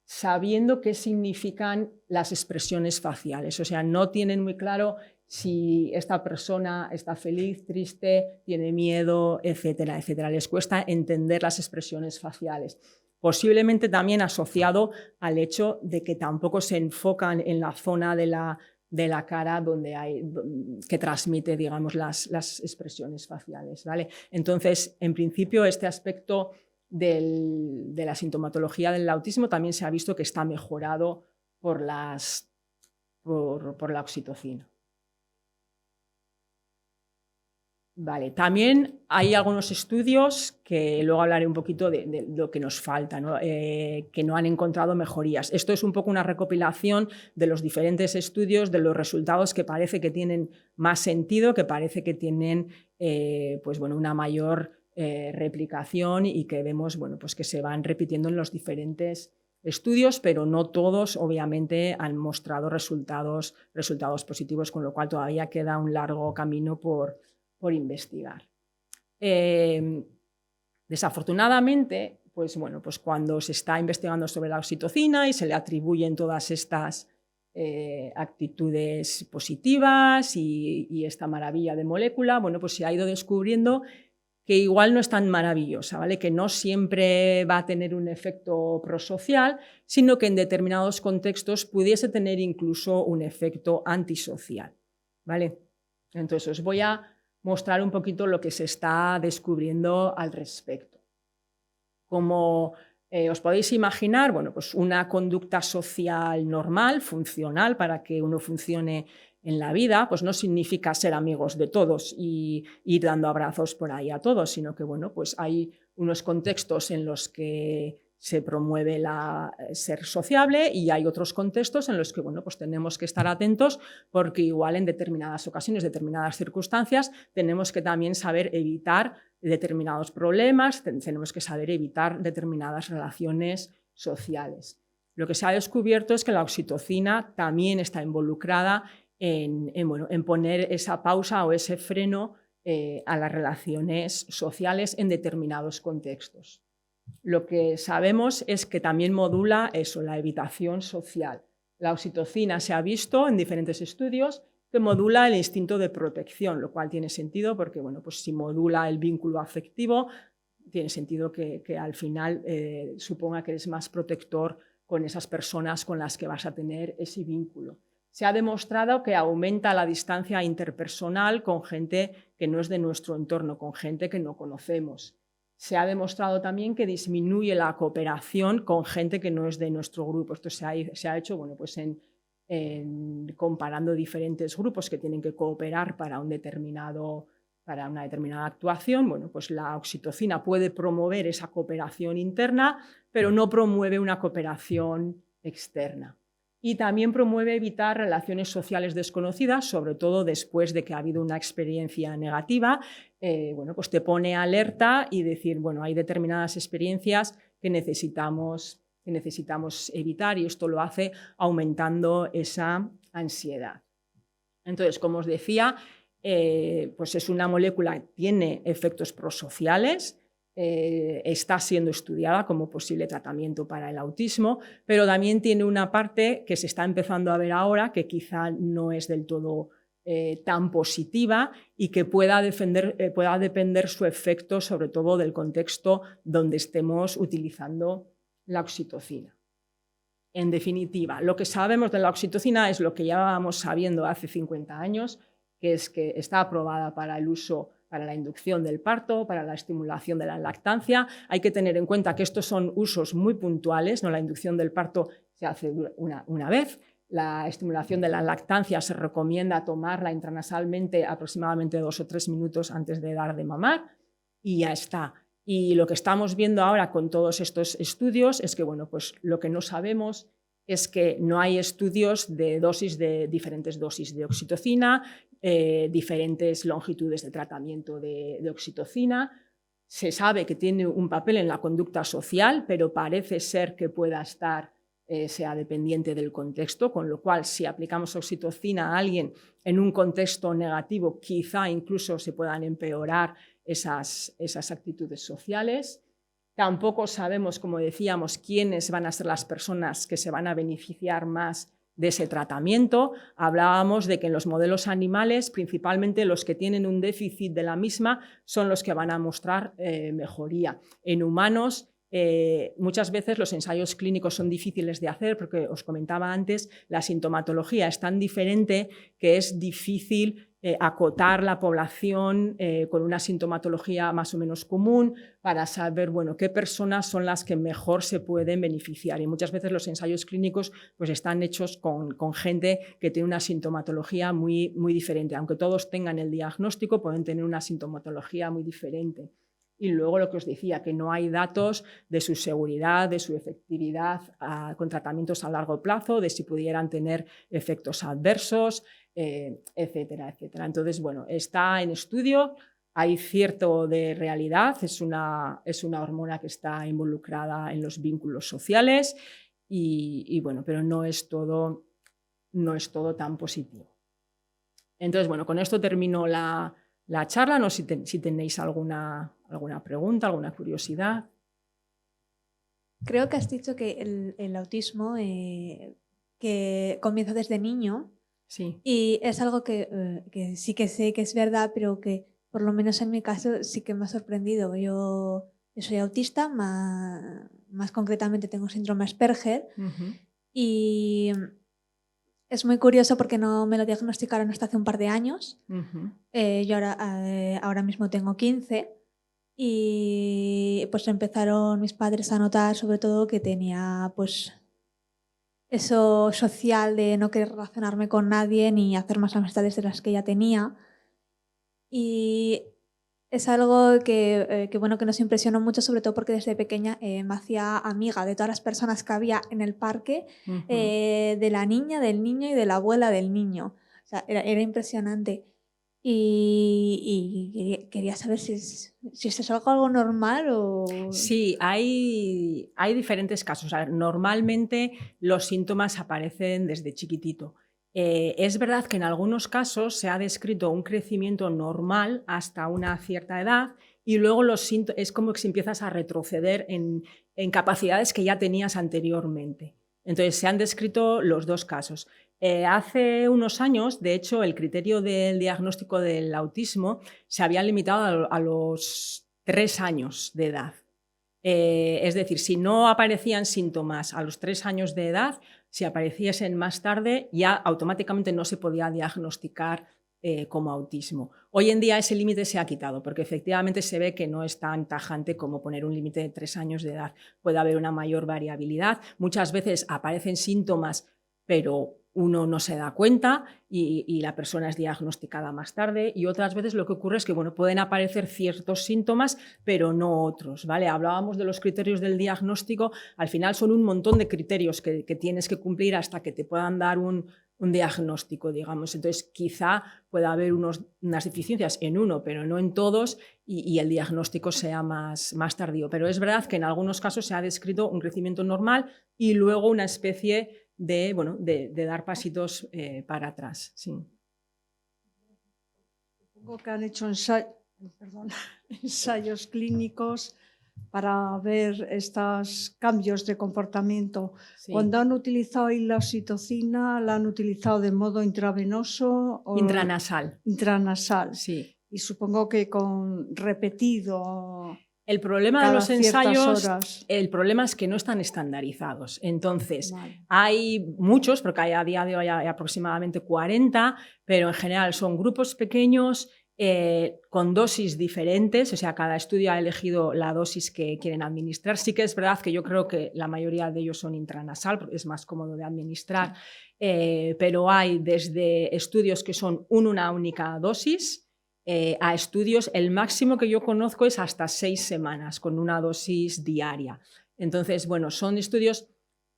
sabiendo qué significan las expresiones faciales, o sea, no tienen muy claro si esta persona está feliz, triste, tiene miedo, etcétera, etcétera. Les cuesta entender las expresiones faciales. Posiblemente también asociado al hecho de que tampoco se enfocan en la zona de la cara que transmite, digamos, las expresiones faciales, ¿vale? Entonces, en principio, este aspecto de la sintomatología del autismo también se ha visto que está mejorado por la oxitocina. Vale, también hay algunos estudios que luego hablaré un poquito de lo que nos falta, ¿no? Que no han encontrado mejorías. Esto es un poco una recopilación de los diferentes estudios, de los resultados que parece que tienen más sentido, que parece que tienen pues, bueno, una mayor replicación y que vemos bueno, pues que se van repitiendo en los diferentes estudios, pero no todos obviamente han mostrado resultados positivos, con lo cual todavía queda un largo camino por investigar. Desafortunadamente, pues bueno, pues cuando se está investigando sobre la oxitocina y se le atribuyen todas estas actitudes positivas y esta maravilla de molécula, bueno, pues se ha ido descubriendo que igual no es tan maravillosa, ¿vale? Que no siempre va a tener un efecto prosocial, sino que en determinados contextos pudiese tener incluso un efecto antisocial, ¿vale? Entonces os voy a mostrar un poquito lo que se está descubriendo al respecto. Como os podéis imaginar, bueno, pues una conducta social normal, funcional, para que uno funcione en la vida, pues no significa ser amigos de todos y ir dando abrazos por ahí a todos, sino que bueno, pues hay unos contextos en los que se promueve ser sociable y hay otros contextos en los que bueno, pues tenemos que estar atentos porque igual en determinadas ocasiones, determinadas circunstancias, tenemos que también saber evitar determinados problemas, tenemos que saber evitar determinadas relaciones sociales. Lo que se ha descubierto es que la oxitocina también está involucrada en poner esa pausa o ese freno a las relaciones sociales en determinados contextos. Lo que sabemos es que también modula eso, la evitación social. La oxitocina se ha visto en diferentes estudios que modula el instinto de protección, lo cual tiene sentido porque bueno, pues si modula el vínculo afectivo, tiene sentido que al final suponga que eres más protector con esas personas con las que vas a tener ese vínculo. Se ha demostrado que aumenta la distancia interpersonal con gente que no es de nuestro entorno, con gente que no conocemos. Se ha demostrado también que disminuye la cooperación con gente que no es de nuestro grupo. Esto se ha hecho bueno, pues comparando diferentes grupos que tienen que cooperar para una determinada actuación. Bueno, pues la oxitocina puede promover esa cooperación interna, pero no promueve una cooperación externa. Y también promueve evitar relaciones sociales desconocidas, sobre todo después de que ha habido una experiencia negativa. Bueno, pues te pone alerta y decir, bueno, hay determinadas experiencias que necesitamos evitar y esto lo hace aumentando esa ansiedad. Entonces, como os decía, pues es una molécula que tiene efectos prosociales, está siendo estudiada como posible tratamiento para el autismo, pero también tiene una parte que se está empezando a ver ahora que quizá no es del todo tan positiva y que pueda depender su efecto sobre todo del contexto donde estemos utilizando la oxitocina. En definitiva, lo que sabemos de la oxitocina es lo que llevábamos sabiendo hace 50 años, que es que está aprobada para el uso para la inducción del parto, para la estimulación de la lactancia. Hay que tener en cuenta que estos son usos muy puntuales, ¿no? La inducción del parto se hace una vez. La estimulación de la lactancia se recomienda tomarla intranasalmente aproximadamente 2 o 3 minutos antes de dar de mamar y ya está. Y lo que estamos viendo ahora con todos estos estudios es que bueno, pues lo que no sabemos es que no hay estudios de diferentes dosis de oxitocina, diferentes longitudes de tratamiento de oxitocina. Se sabe que tiene un papel en la conducta social, pero parece ser que pueda estar, sea dependiente del contexto, con lo cual si aplicamos oxitocina a alguien en un contexto negativo, quizá incluso se puedan empeorar esas actitudes sociales. Tampoco sabemos, como decíamos, quiénes van a ser las personas que se van a beneficiar más de ese tratamiento. Hablábamos de que en los modelos animales, principalmente los que tienen un déficit de la misma, son los que van a mostrar mejoría. En humanos, muchas veces los ensayos clínicos son difíciles de hacer porque, os comentaba antes, la sintomatología es tan diferente que es difícil acotar la población con una sintomatología más o menos común para saber, bueno, qué personas son las que mejor se pueden beneficiar. Y muchas veces los ensayos clínicos pues, están hechos con gente que tiene una sintomatología muy, muy diferente. Aunque todos tengan el diagnóstico, pueden tener una sintomatología muy diferente. Y luego lo que os decía, que no hay datos de su seguridad, de su efectividad con tratamientos a largo plazo, de si pudieran tener efectos adversos, etcétera, etcétera. Entonces, bueno, está en estudio, hay cierto de realidad, es una hormona que está involucrada en los vínculos sociales y bueno, pero no es todo tan positivo. Entonces, bueno, con esto termino la charla. No sé si tenéis alguna pregunta, alguna curiosidad. Creo que has dicho que el autismo que comienza desde niño. Sí. Y es algo que sí que sé que es verdad, pero que por lo menos en mi caso sí que me ha sorprendido. Yo soy autista, más concretamente tengo síndrome Asperger. Y es muy curioso porque no me lo diagnosticaron hasta hace un par de años. Yo ahora mismo tengo 15 y pues empezaron mis padres a notar sobre todo que tenía pues eso social de no querer relacionarme con nadie ni hacer más amistades de las que ya tenía. Y es algo que nos impresionó mucho, sobre todo porque desde pequeña me hacía amiga de todas las personas que había en el parque, de la niña, del niño y de la abuela del niño. O sea, era impresionante. Y quería saber si es algo normal o... Sí, hay diferentes casos. A ver, normalmente los síntomas aparecen desde chiquitito. Es verdad que en algunos casos se ha descrito un crecimiento normal hasta una cierta edad y luego es como que si empiezas a retroceder en capacidades que ya tenías anteriormente. Entonces se han descrito los dos casos. Hace unos años, de hecho, el criterio del diagnóstico del autismo se había limitado a los 3 años de edad. Es decir, si no aparecían síntomas a los 3 años de edad, si apareciesen más tarde, ya automáticamente no se podía diagnosticar como autismo. Hoy en día ese límite se ha quitado porque efectivamente se ve que no es tan tajante como poner un límite de 3 años de edad. Puede haber una mayor variabilidad. Muchas veces aparecen síntomas, pero uno no se da cuenta y la persona es diagnosticada más tarde, y otras veces lo que ocurre es que pueden aparecer ciertos síntomas pero no otros, ¿vale? Hablábamos de los criterios del diagnóstico, al final son un montón de criterios que tienes que cumplir hasta que te puedan dar un diagnóstico, digamos. Entonces quizá pueda haber unas deficiencias en uno pero no en todos y el diagnóstico sea más tardío, pero es verdad que en algunos casos se ha descrito un crecimiento normal y luego una especie de dar pasitos para atrás. Sí. Supongo que han hecho ensayos clínicos para ver estos cambios de comportamiento. Sí. Cuando han utilizado la oxitocina, ¿la han utilizado de modo intravenoso o intranasal? Intranasal. Sí. Y supongo que con repetido... El problema de los ensayos, el problema es que no están estandarizados. Entonces, hay muchos, porque a día de hoy hay aproximadamente 40, pero en general son grupos pequeños con dosis diferentes, o sea, cada estudio ha elegido la dosis que quieren administrar. Sí que es verdad que yo creo que la mayoría de ellos son intranasal, porque es más cómodo de administrar, pero hay desde estudios que son una única dosis, a estudios, el máximo que yo conozco es hasta 6 semanas con una dosis diaria. Entonces, son estudios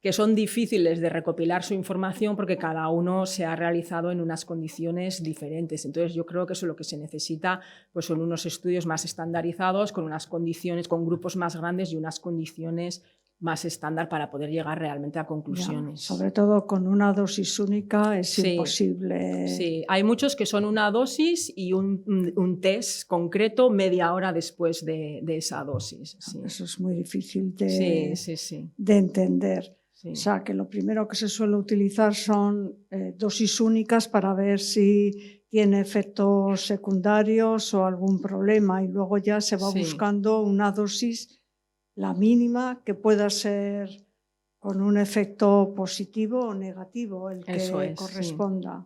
que son difíciles de recopilar su información porque cada uno se ha realizado en unas condiciones diferentes. Entonces yo creo que eso es lo que se necesita, pues son unos estudios más estandarizados, con unas condiciones, con grupos más grandes y unas condiciones más estándar para poder llegar realmente a conclusiones. Ya, sobre todo con una dosis única es imposible. Sí, hay muchos que son una dosis y un test concreto media hora después de esa dosis. Sí. Eso es muy difícil de entender. Sí. O sea, que lo primero que se suele utilizar son dosis únicas para ver si tiene efectos secundarios o algún problema, y luego ya se va buscando una dosis, la mínima, que pueda ser con un efecto positivo o negativo, el que corresponda.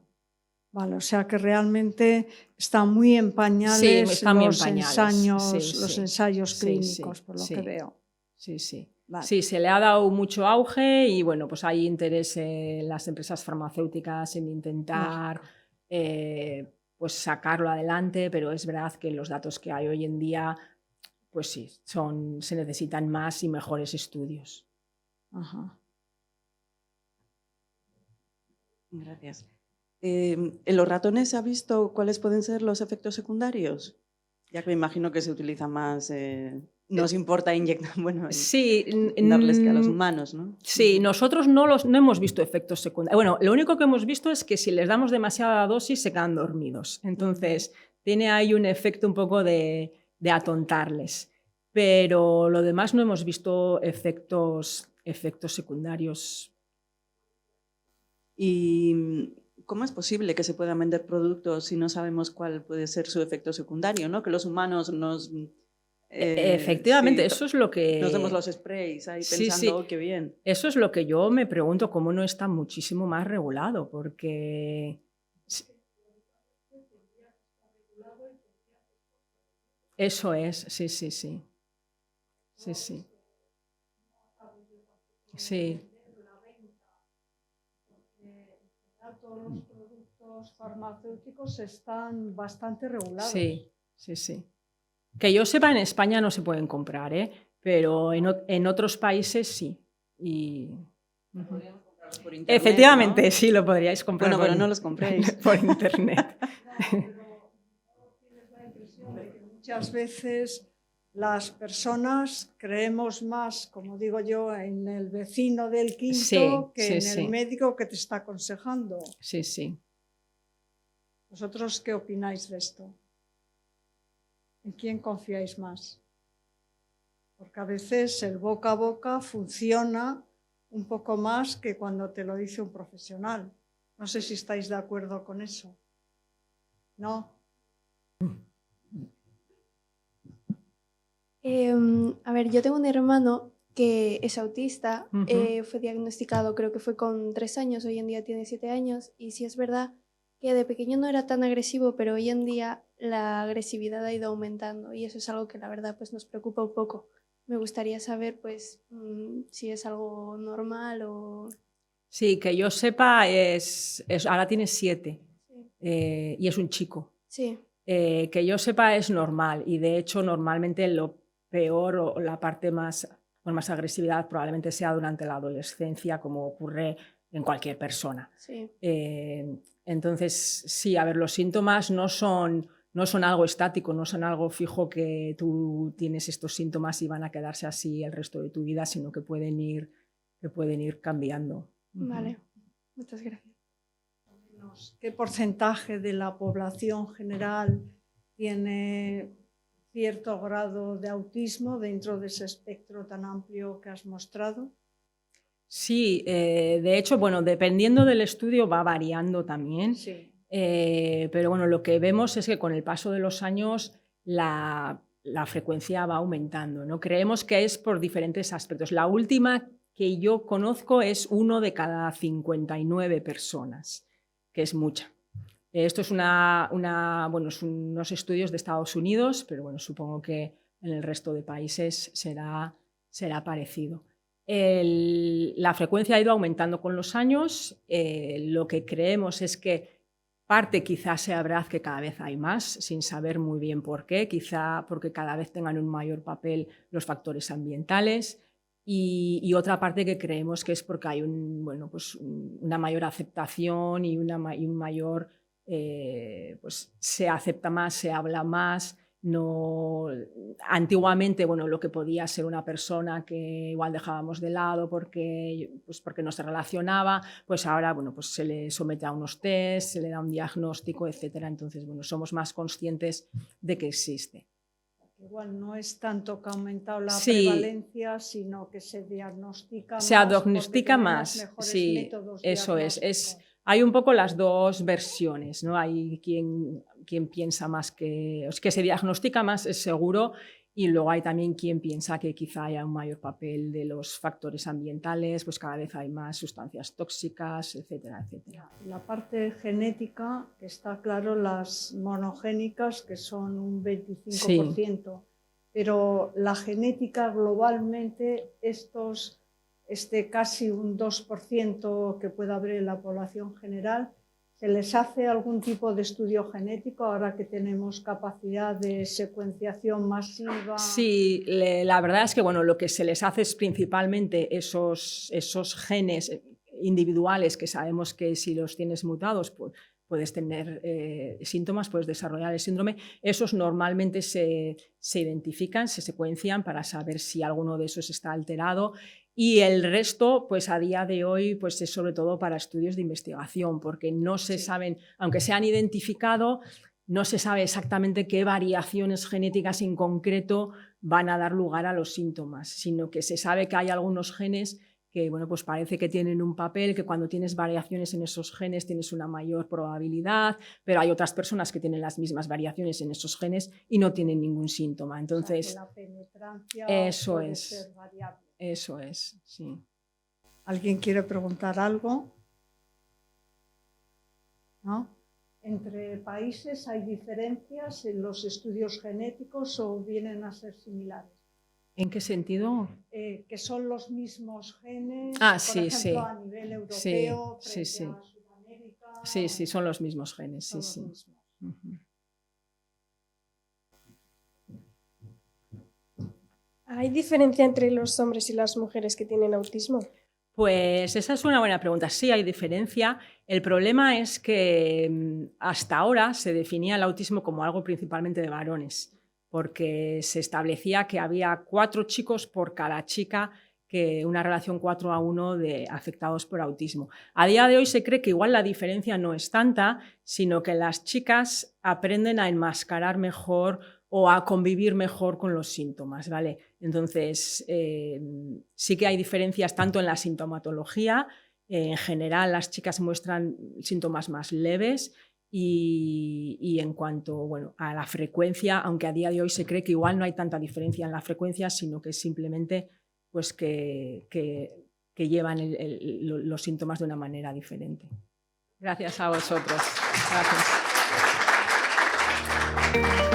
Vale, o sea que realmente está muy en pañales los ensayos clínicos, por lo que veo. Sí. Vale. Sí, se le ha dado mucho auge y bueno, pues hay interés en las empresas farmacéuticas en intentar pues sacarlo adelante, pero es verdad que los datos que hay hoy en día, pues sí, se necesitan más y mejores estudios. Ajá. Gracias. ¿En los ratones se ha visto cuáles pueden ser los efectos secundarios? Ya que me imagino que se utiliza más, no os importa inyectar, darles que a los humanos, ¿no? Sí, nosotros no hemos visto efectos secundarios. Bueno, lo único que hemos visto es que si les damos demasiada dosis se quedan dormidos. Entonces, tiene ahí un efecto un poco de atontarles. Pero lo demás no hemos visto efectos secundarios. ¿Y cómo es posible que se puedan vender productos si no sabemos cuál puede ser su efecto secundario, ¿no? Que los humanos nos... efectivamente, eso es lo que... Nos demos los sprays ahí pensando, oh, qué bien. Eso es lo que yo me pregunto, cómo no está muchísimo más regulado, porque... Eso es, sí. Sí. Todos los productos farmacéuticos están bastante regulados. Sí. Que yo sepa, en España no se pueden comprar, pero en otros países sí. Podríamos comprarlos por internet, efectivamente, ¿no? sí, lo podríais comprar. Bueno, pero no los compréis. Por internet. Tienes la impresión de que muchas veces las personas creemos más, como digo yo, en el vecino del quinto que en el médico que te está aconsejando. Sí. ¿Vosotros qué opináis de esto? ¿En quién confiáis más? Porque a veces el boca a boca funciona un poco más que cuando te lo dice un profesional. No sé si estáis de acuerdo con eso. ¿No? A ver, yo tengo un hermano que es autista, fue diagnosticado, creo que fue con 3 años, hoy en día tiene 7 años, y sí es verdad que de pequeño no era tan agresivo, pero hoy en día la agresividad ha ido aumentando y eso es algo que la verdad pues nos preocupa un poco. Me gustaría saber pues si es algo normal o... Sí, que yo sepa, ahora tiene 7 y es un chico. Sí. Que yo sepa es normal y de hecho normalmente lo peor o la parte con más agresividad probablemente sea durante la adolescencia, como ocurre en cualquier persona. Sí. Entonces, sí, a ver, los síntomas no son algo estático, no son algo fijo que tú tienes estos síntomas y van a quedarse así el resto de tu vida, sino que pueden ir cambiando. Vale, muchas gracias. ¿Qué porcentaje de la población general tiene cierto grado de autismo dentro de ese espectro tan amplio que has mostrado? Sí, de hecho, bueno, dependiendo del estudio va variando también, pero bueno, lo que vemos es que con el paso de los años la frecuencia va aumentando, ¿no? Creemos que es por diferentes aspectos. La última que yo conozco es 1 de cada 59 personas, que es mucha. Esto es unos estudios de Estados Unidos, pero bueno, supongo que en el resto de países será parecido. La frecuencia ha ido aumentando con los años. Lo que creemos es que parte quizás sea verdad que cada vez hay más, sin saber muy bien por qué, quizá porque cada vez tengan un mayor papel los factores ambientales. y otra parte que creemos que es porque hay una mayor aceptación y un mayor, pues se acepta más, se habla más. No, antiguamente, lo que podía ser una persona que igual dejábamos de lado porque no se relacionaba, pues ahora pues se le somete a unos test, se le da un diagnóstico, etcétera. Entonces, somos más conscientes de que existe. Igual no es tanto que ha aumentado la prevalencia, sino que se diagnostica más. Se diagnostica más, sí, eso es. Hay un poco las dos versiones, ¿no? Hay quien piensa más que se diagnostica más, es seguro, y luego hay también quien piensa que quizá haya un mayor papel de los factores ambientales, pues cada vez hay más sustancias tóxicas, etcétera, etcétera. La parte genética, que está claro, las monogénicas, que son un 25%, sí. Pero la genética globalmente, casi un 2% que puede haber en la población general, ¿se les hace algún tipo de estudio genético ahora que tenemos capacidad de secuenciación masiva? Sí, la verdad es que lo que se les hace es principalmente esos genes individuales que sabemos que si los tienes mutados, pues puedes tener síntomas, puedes desarrollar el síndrome. Esos normalmente se identifican, se secuencian para saber si alguno de esos está alterado. Y el resto, pues a día de hoy, pues es sobre todo para estudios de investigación, porque no se saben, aunque se han identificado, no se sabe exactamente qué variaciones genéticas en concreto van a dar lugar a los síntomas, sino que se sabe que hay algunos genes que pues parece que tienen un papel, que cuando tienes variaciones en esos genes tienes una mayor probabilidad, pero hay otras personas que tienen las mismas variaciones en esos genes y no tienen ningún síntoma. Entonces, la penetrancia eso puede es. Ser variable. Eso es, sí. ¿Alguien quiere preguntar algo? ¿No? ¿Entre países hay diferencias en los estudios genéticos o vienen a ser similares? ¿En qué sentido? Que son los mismos genes, sí, por ejemplo, sí. A nivel europeo, sí, frente a Sudamérica. Sí, son los mismos genes, sí. Mismos. ¿Hay diferencia entre los hombres y las mujeres que tienen autismo? Pues esa es una buena pregunta. Sí, hay diferencia. El problema es que hasta ahora se definía el autismo como algo principalmente de varones, porque se establecía que había 4 chicos por cada chica, que una relación 4:1 de afectados por autismo. A día de hoy se cree que igual la diferencia no es tanta, sino que las chicas aprenden a enmascarar mejor o a convivir mejor con los síntomas, ¿vale? Entonces, sí que hay diferencias tanto en la sintomatología, en general las chicas muestran síntomas más leves y en cuanto a la frecuencia, aunque a día de hoy se cree que igual no hay tanta diferencia en la frecuencia, sino que simplemente pues que llevan los síntomas de una manera diferente. Gracias a vosotros. Gracias.